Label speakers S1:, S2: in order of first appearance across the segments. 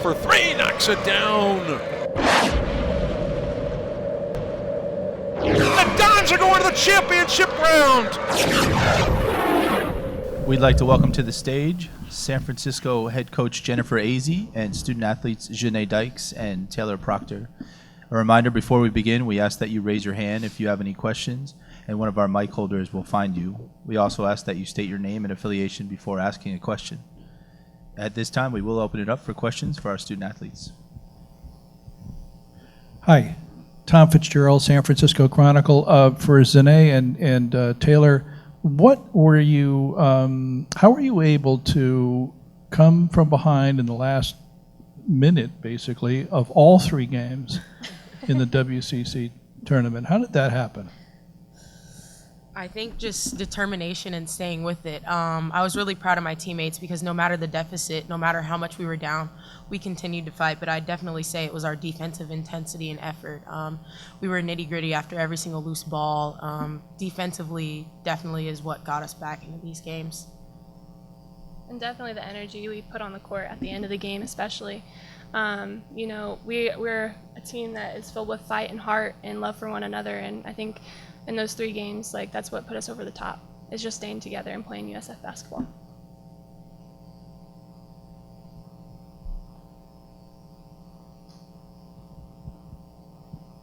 S1: for three, knocks it down. The Dons are going to the championship round.
S2: We'd like to welcome to the stage San Francisco head coach Jennifer Azzi and student athletes Janae Dykes and Taylor Proctor. A reminder before we begin, we ask that you raise your hand if you have any questions, and one of our mic holders will find you. We also ask that you state your name and affiliation before asking a question. At this time, we will open it up for questions for our student athletes.
S3: Hi, Tom Fitzgerald, San Francisco Chronicle. For Janae and Taylor, what were you? How were you able to come from behind in the last minute, basically, of all three games in the WCC tournament? How did that happen?
S4: I think just determination and staying with it. I was really proud of my teammates because no matter the deficit, no matter how much we were down, we continued to fight. But I'd definitely say it was our defensive intensity and effort. We were nitty-gritty after every single loose ball. Defensively, definitely is what got us back into these games.
S5: And definitely the energy we put on the court at the end of the game, especially. We're a team that is filled with fight and heart and love for one another, and I think in those three games, that's what put us over the top, is just staying together and playing USF basketball.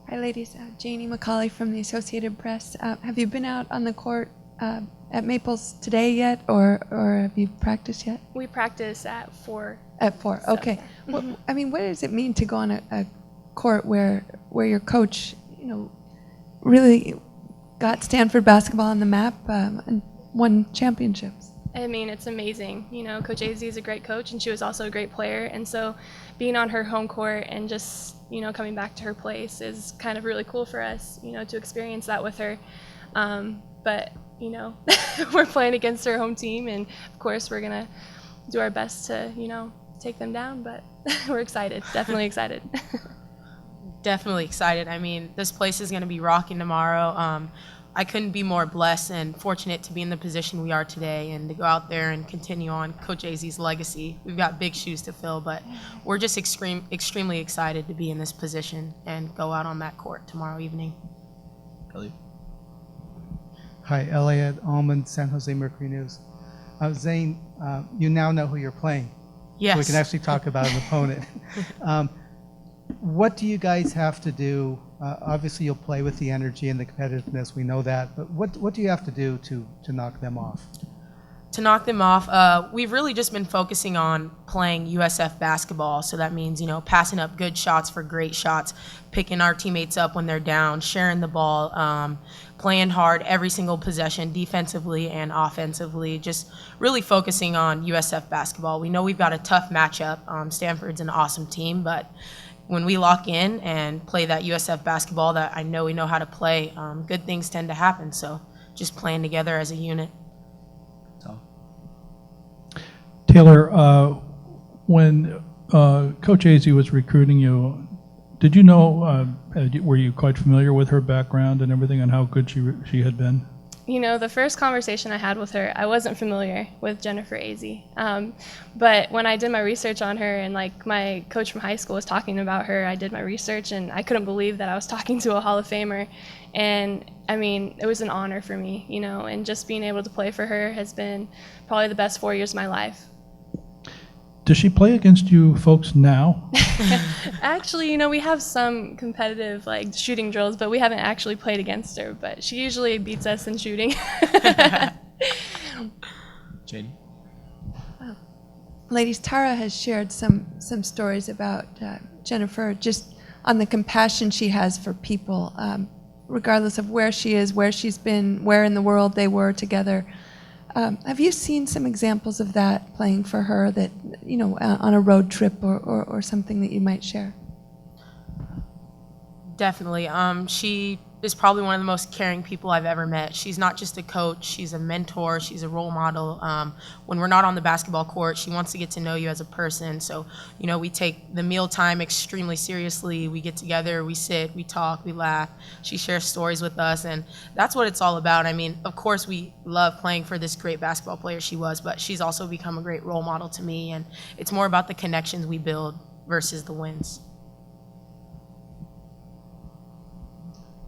S6: Hi, ladies. Janie McCauley from the Associated Press. Have you been out on the court at Maples today yet, or have you practiced yet?
S5: We practice at 4.
S6: At 4, okay.
S5: Mm-hmm.
S6: What does it mean to go on a court where your coach, really got Stanford basketball on the map and won championships?
S5: I mean, it's amazing. Coach Azzi is a great coach, and she was also a great player. And so being on her home court and just, coming back to her place is kind of really cool for us, to experience that with her. But, we're playing against her home team, and of course we're going to do our best to, take them down. But we're excited, definitely excited.
S4: Definitely excited. I mean, this place is going to be rocking tomorrow. I couldn't be more blessed and fortunate to be in the position we are today and to go out there and continue on Coach Azzi's legacy. We've got big shoes to fill, but we're just extremely excited to be in this position and go out on that court tomorrow evening.
S2: Elliot?
S7: Hi, Elliot Almond, San Jose Mercury News. Zane, you now know who you're playing.
S4: Yes.
S7: So we can actually talk about an opponent. What do you guys have to do? Obviously, you'll play with the energy and the competitiveness. We know that. But what do you have to do to knock them off?
S4: To knock them off, we've really just been focusing on playing USF basketball. So that means, passing up good shots for great shots, picking our teammates up when they're down, sharing the ball, playing hard every single possession, defensively and offensively, just really focusing on USF basketball. We know we've got a tough matchup. Stanford's an awesome team, but when we lock in and play that USF basketball that I know we know how to play, good things tend to happen. So just playing together as a unit.
S3: Taylor, when Coach Azzi was recruiting you, did you know, were you quite familiar with her background and everything and how good she had been?
S5: The first conversation I had with her, I wasn't familiar with Jennifer Azzi. But when I did my research on her and my coach from high school was talking about her, I did my research and I couldn't believe that I was talking to a Hall of Famer. And I mean, it was an honor for me, and just being able to play for her has been probably the best 4 years of my life.
S3: Does she play against you folks now?
S5: Actually, we have some competitive shooting drills, but we haven't actually played against her. But she usually beats us in shooting.
S2: Janie?
S6: Ladies, Tara has shared some stories about Jennifer, just on the compassion she has for people, regardless of where she is, where she's been, where in the world they were together. Have you seen some examples of that playing for her that, on a road trip or something that you might share?
S4: Definitely. She is probably one of the most caring people I've ever met. She's not just a coach, she's a mentor, she's a role model. When we're not on the basketball court, she wants to get to know you as a person. So, we take the meal time extremely seriously. We get together, we sit, we talk, we laugh. She shares stories with us, and that's what it's all about. I mean, of course, we love playing for this great basketball player she was, but she's also become a great role model to me, and it's more about the connections we build. versus the wins.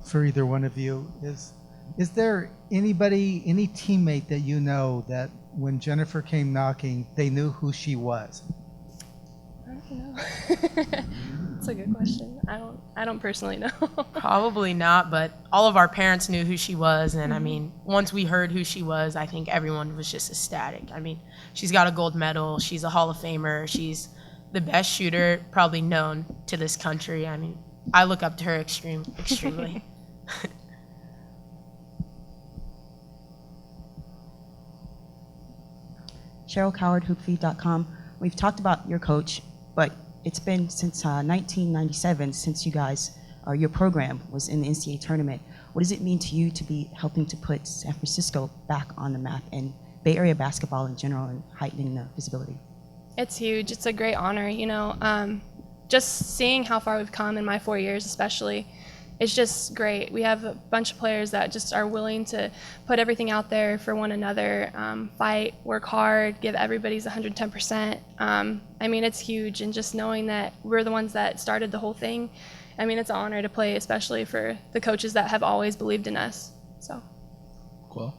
S7: For either one of you, is there anybody, any teammate that you know that when Jennifer came knocking, they knew who she was?
S5: I don't know. That's a good question. I don't personally know.
S4: Probably not, but all of our parents knew who she was, and I mean, once we heard who she was, I think everyone was just ecstatic. I mean, she's got a gold medal, she's a Hall of Famer, she's the best shooter probably known to this country. I mean, I look up to her extremely.
S8: Cheryl Coward, hoopfeed.com. We've talked about your coach, but it's been since 1997 since you guys, or your program was in the NCAA tournament. What does it mean to you to be helping to put San Francisco back on the map and Bay Area basketball in general and heightening the visibility?
S5: It's huge. It's a great honor, you know. Just seeing how far we've come in my 4 years especially, it's just great. We have a bunch of players that just are willing to put everything out there for one another, fight, work hard, give everybody's 110%. I mean, it's huge, and just knowing that we're the ones that started the whole thing, I mean, it's an honor to play, especially for the coaches that have always believed in us. So.
S2: Cool.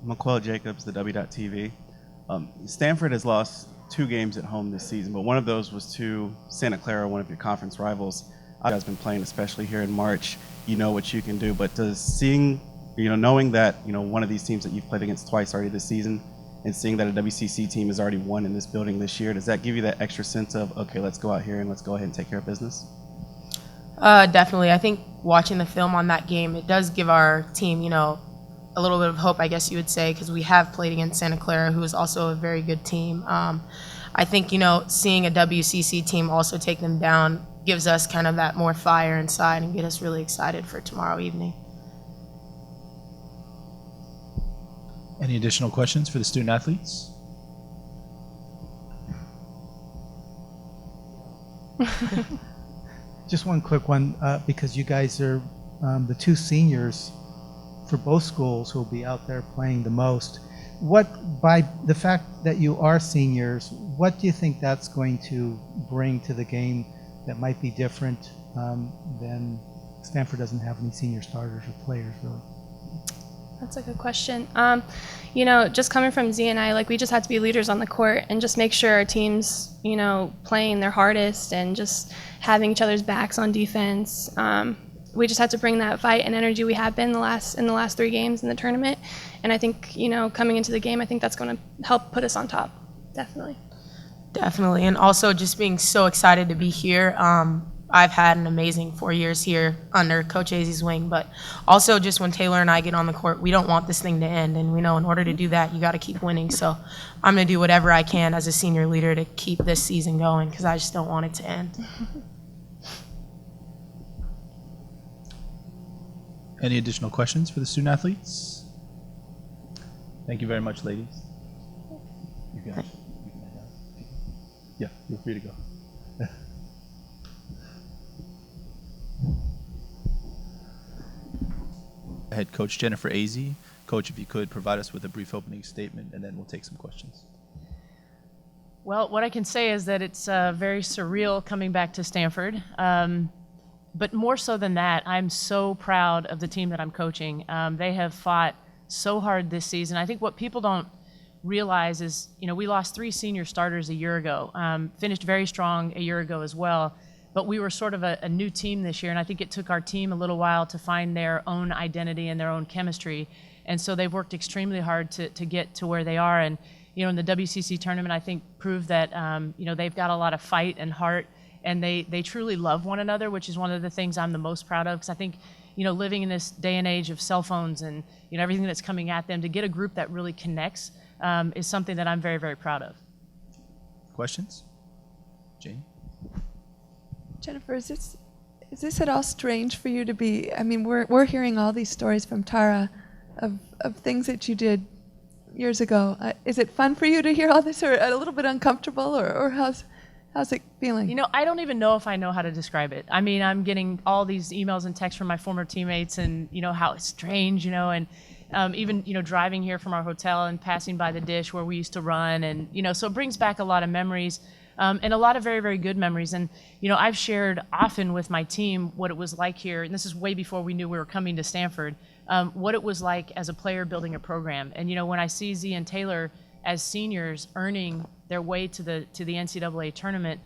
S9: McQuell Jacobs, the W.TV. Stanford has lost 2 games at home this season, but one of those was to Santa Clara, one of your conference rivals. You guys been playing, especially here in March. You know what you can do, but does knowing that, one of these teams that you've played against twice already this season, and seeing that a WCC team has already won in this building this year, does that give you that extra sense of, okay, let's go out here and let's go ahead and take care of business?
S4: Definitely. I think watching the film on that game, it does give our team, a little bit of hope, I guess you would say, because we have played against Santa Clara, who is also a very good team. I think, seeing a WCC team also take them down gives us kind of that more fire inside and get us really excited for tomorrow evening.
S2: Any additional questions for the student athletes?
S7: Just one quick one, because you guys are the 2 seniors for both schools who will be out there playing the most. By the fact that you are seniors, what do you think that's going to bring to the game that might be different than Stanford doesn't have any senior starters or players, really?
S5: That's a good question. Just coming from Z and I, we just had to be leaders on the court and just make sure our team's, playing their hardest and just having each other's backs on defense. We just had to bring that fight and energy we have been in the last 3 games in the tournament. And I think, coming into the game, I think that's going to help put us on top, definitely.
S4: Definitely, and also just being so excited to be here. I've had an amazing 4 years here under Coach Azzi's wing, but also just when Taylor and I get on the court, we don't want this thing to end, and we know in order to do that, you got to keep winning. So I'm going to do whatever I can as a senior leader to keep this season going, because I just don't want it to end.
S2: Any additional questions for the student athletes? Thank you very much, ladies. You can yeah, feel free to go. Head coach Jennifer Azzi. Coach, if you could provide us with a brief opening statement, and then we'll take some questions.
S10: Well, what I can say is that it's very surreal coming back to Stanford. But more so than that, I'm so proud of the team that I'm coaching. They have fought so hard this season. I think what people don't realize is, we lost 3 senior starters a year ago, finished very strong a year ago as well, but we were sort of a new team this year, and I think it took our team a little while to find their own identity and their own chemistry, and so they've worked extremely hard to get to where they are, and in the WCC tournament, I think proved that they've got a lot of fight and heart, and they truly love one another, which is one of the things I'm the most proud of, because I think living in this day and age of cell phones and everything that's coming at them, to get a group that really connects is something that I'm very, very proud of.
S2: Questions? Jane?
S6: Jennifer, is this at all strange for you to be? I mean, we're hearing all these stories from Tara of things that you did years ago. Is it fun for you to hear all this, or a little bit uncomfortable, or how's it feeling?
S10: I don't even know if I know how to describe it. I mean, I'm getting all these emails and texts from my former teammates, and how it's strange, and even driving here from our hotel and passing by the dish where we used to run, and so it brings back a lot of memories. and a lot of very, very good memories. And, I've shared often with my team what it was like here, and this is way before we knew we were coming to Stanford, what it was like as a player building a program. And, when I see Z and Taylor as seniors earning their way to the NCAA tournament,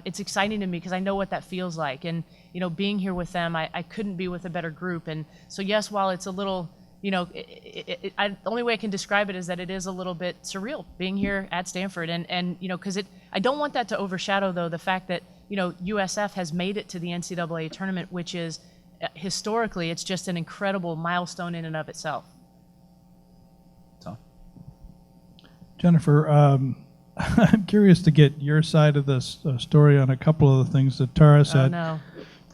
S10: it's exciting to me because I know what that feels like. And, being here with them, I couldn't be with a better group. And so, yes, while it's a little, the only way I can describe it is that it is a little bit surreal being here at Stanford. And because I don't want that to overshadow, though, the fact that, USF has made it to the NCAA tournament, which is historically, it's just an incredible milestone in and of itself.
S2: So,
S3: Jennifer, I'm curious to get your side of this story on a couple of the things that Tara said.
S10: Oh, no.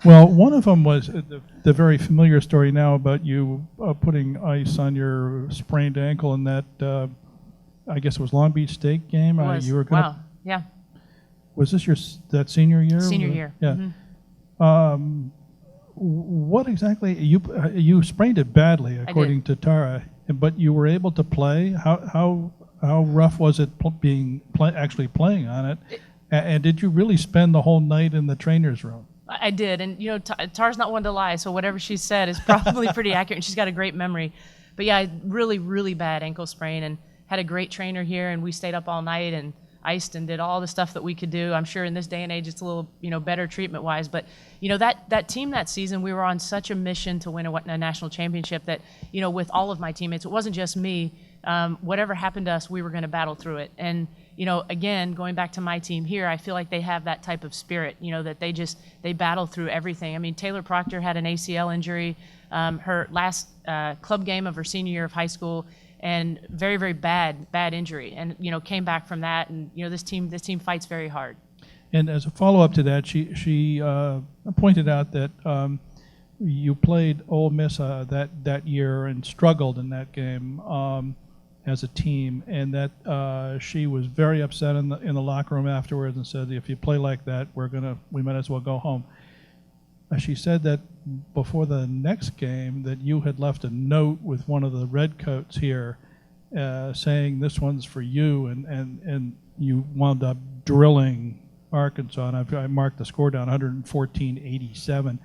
S3: Well, one of them was the very familiar story now about you putting ice on your sprained ankle in that, I guess it was Long Beach State game.
S10: It was.
S3: You were gonna,
S10: Wow. Yeah.
S3: Was this that senior year?
S10: Senior year.
S3: Yeah.
S10: Mm-hmm.
S3: What exactly you sprained it badly, according to Tara, but you were able to play. How rough was it actually playing on it? And did you really spend the whole night in the trainer's room?
S10: I did, and Tara's not one to lie, so whatever she said is probably pretty accurate, and she's got a great memory. But yeah, really, really bad ankle sprain, and had a great trainer here, and we stayed up all night and iced and did all the stuff that we could do. I'm sure in this day and age it's a little, better treatment-wise, but that team that season, we were on such a mission to win a national championship that, with all of my teammates, it wasn't just me. Whatever happened to us, we were going to battle through it. And, again, going back to my team here, I feel like they have that type of spirit, that they battle through everything. I mean, Taylor Proctor had an ACL injury, her last club game of her senior year of high school, and very, very bad injury. And, came back from that. And, this team fights very hard.
S3: And as a follow-up to that, she pointed out that you played Ole Miss that year and struggled in that game as a team, and that she was very upset in the locker room afterwards and said, if you play like that, we might as well go home. She said that before the next game that you had left a note with one of the redcoats here saying this one's for you, and you wound up drilling Arkansas, and I marked the score down 114-87.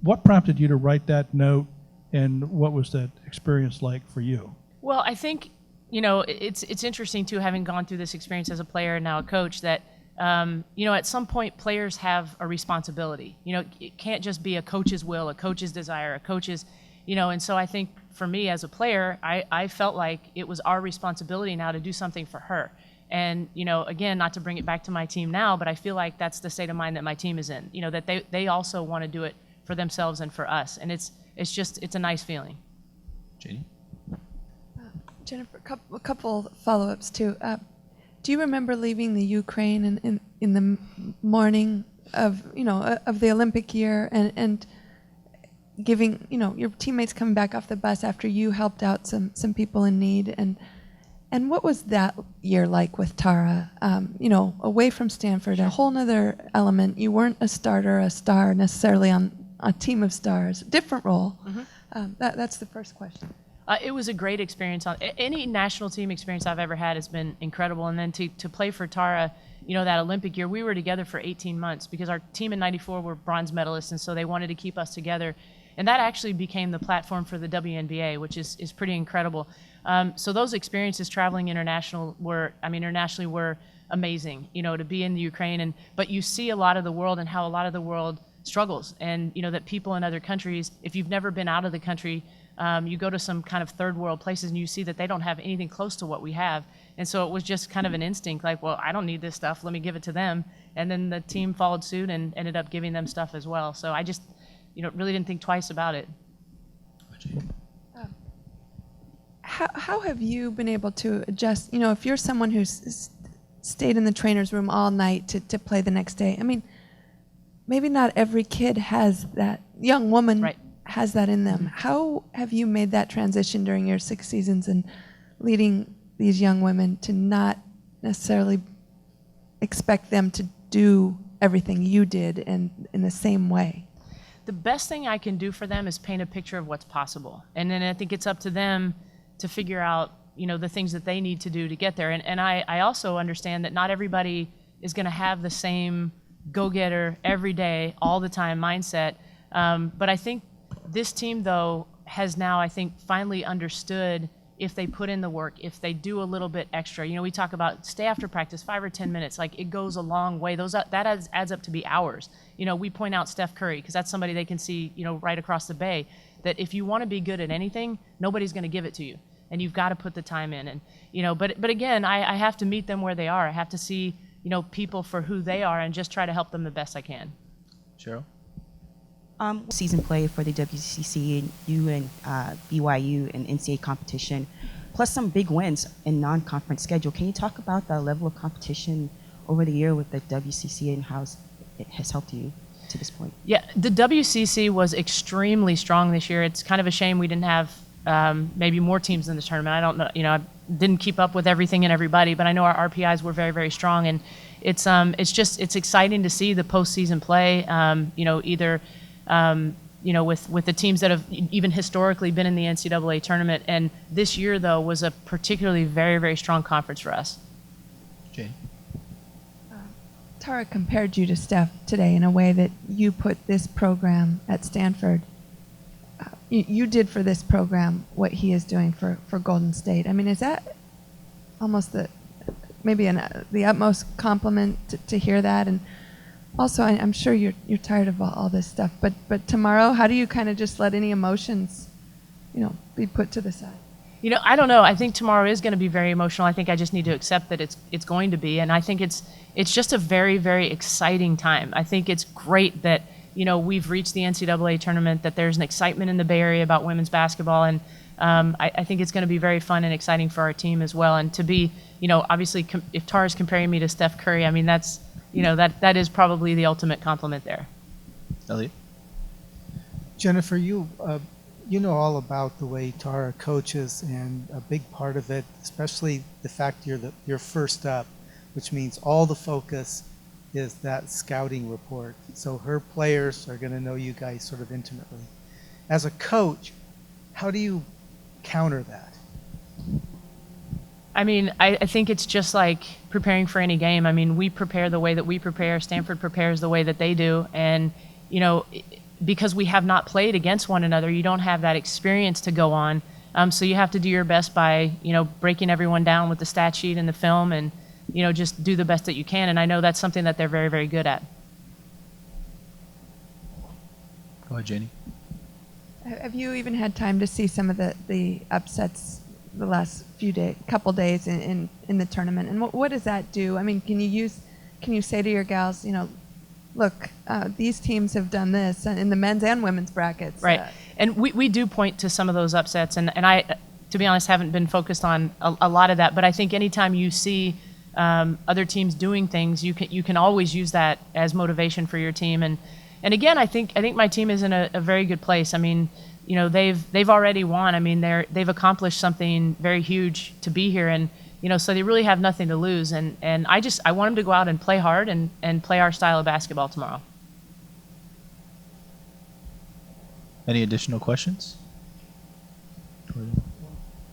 S3: What prompted you to write that note, and what was that experience like for you?
S10: Well, I think, it's interesting too, having gone through this experience as a player and now a coach, that at some point players have a responsibility. It can't just be a coach's will, a coach's desire, a coach's, and so I think for me as a player, I felt like it was our responsibility now to do something for her. And, again, not to bring it back to my team now, but I feel like that's the state of mind that my team is in, that they also want to do it for themselves and for us. And it's a nice feeling.
S2: Janie?
S6: Jennifer, a couple follow-ups too. Do you remember leaving the Ukraine in the morning of the Olympic year and giving your teammates coming back off the bus after you helped out some people in need, and what was that year like with Tara? Away from Stanford, a whole nother element. You weren't a star necessarily on a team of stars, different role. Mm-hmm. That's the first question.
S10: It was a great experience. Any national team experience I've ever had has been incredible. And then to play for Tara, that Olympic year, we were together for 18 months because our team in '94 were bronze medalists, and so they wanted to keep us together. And that actually became the platform for the WNBA, which is pretty incredible. So those experiences traveling internationally were amazing, to be in the Ukraine. But you see a lot of the world and how a lot of the world struggles. And, that people in other countries, if you've never been out of the country, you go to some kind of third world places and you see that they don't have anything close to what we have. And so it was just kind of an instinct, like, well, I don't need this stuff, let me give it to them. And then the team followed suit and ended up giving them stuff as well. So I just, really didn't think twice about it.
S6: How have you been able to adjust? If you're someone who's stayed in the trainer's room all night to play the next day, I mean, maybe not every kid has that, young woman
S10: right.
S6: has that in them. How have you made that transition during your 6 seasons and leading these young women to not necessarily expect them to do everything you did in the same way?
S10: The best thing I can do for them is paint a picture of what's possible. And then I think it's up to them to figure out, the things that they need to do to get there. And I also understand that not everybody is going to have the same go-getter every day, all the time mindset. But I think this team, though, has now, I think, finally understood if they put in the work, if they do a little bit extra. You know, we talk about stay after practice 5 or 10 minutes. Like, it goes a long way. That adds up to be hours. You know, we point out Steph Curry because that's somebody they can see, you know, right across the bay, that if you want to be good at anything, nobody's going to give it to you. And you've got to put the time in. And, you know, but again, I have to meet them where they are. I have to see, you know, people for who they are and just try to help them the best I can.
S2: Cheryl?
S8: Season play for the WCC and you and BYU and NCAA competition, plus some big wins in non-conference schedule. Can you talk about the level of competition over the year with the WCC and how it has helped you to this point?
S10: Yeah, the WCC was extremely strong this year. It's kind of a shame we didn't have maybe more teams in the tournament. I don't know, you know, I didn't keep up with everything and everybody, but I know our RPIs were very, very strong, and it's exciting to see the postseason play. You know, either you know, with the teams that have even historically been in the NCAA tournament, and this year though was a particularly very, very strong conference for us.
S2: Jane?
S6: Tara compared you to Steph today in a way that you put this program at Stanford. You did for this program what he is doing for Golden State. I mean, is that almost the utmost compliment to hear that? And also, I'm sure you're tired of all this stuff. But tomorrow, how do you kind of just let any emotions, you know, be put to the side?
S10: You know, I don't know. I think tomorrow is going to be very emotional. I think I just need to accept that it's going to be, and I think it's just a very, very exciting time. I think it's great that, you know, we've reached the NCAA tournament, that there's an excitement in the Bay Area about women's basketball, and I think it's going to be very fun and exciting for our team as well. And to be, you know, obviously, if Tara's comparing me to Steph Curry, I mean, that's, you know, that is probably the ultimate compliment there. Elliot?
S7: Jennifer, you know all about the way Tara coaches, and a big part of it, especially the fact you're first up, which means all the focus is that scouting report. So her players are going to know you guys sort of intimately. As a coach, how do you counter that?
S10: I mean, I think it's just like preparing for any game. I mean, we prepare the way that we prepare. Stanford prepares the way that they do. And, you know, because we have not played against one another, you don't have that experience to go on. So you have to do your best by, you know, breaking everyone down with the stat sheet and the film, and, you know, just do the best that you can. And I know that's something that they're very, very good at.
S2: Go ahead, Janie.
S6: Have you even had time to see some of the upsets the last couple days in the tournament? And what does that do? I mean, can you say to your gals, you know, look, these teams have done this in the men's and women's brackets.
S10: Right. And we do point to some of those upsets. And I, to be honest, haven't been focused on a lot of that. But I think anytime you see other teams doing things, you can always use that as motivation for your team. And again, I think my team is in a very good place. I mean, you know, they've already won. I mean, they've accomplished something very huge to be here, and, you know, so they really have nothing to lose. And I want them to go out and play hard and play our style of basketball tomorrow.
S2: Any additional questions?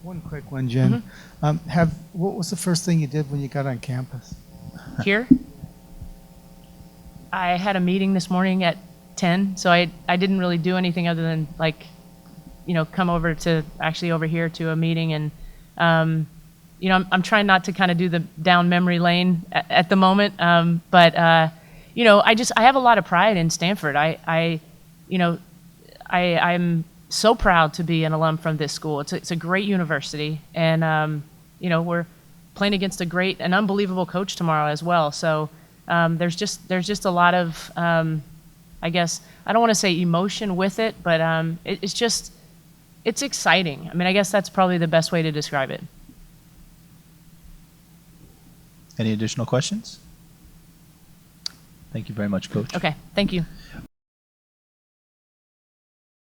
S7: One quick one, Jen.
S10: Mm-hmm.
S7: What was the first thing you did when you got on campus?
S10: Here, I had a meeting this morning at 10, so I didn't really do anything other than, like, you know, come over here to a meeting. And you know, I'm trying not to kind of do the down memory lane at the moment, but you know, I have a lot of pride in Stanford. I'm so proud to be an alum from this school. It's a great university, and you know, we're playing against an unbelievable coach tomorrow as well. So there's just a lot of, I guess, I don't want to say emotion with it, but it's exciting. I mean, I guess that's probably the best way to describe it.
S2: Any additional questions? Thank you very much, Coach.
S10: Okay, thank you.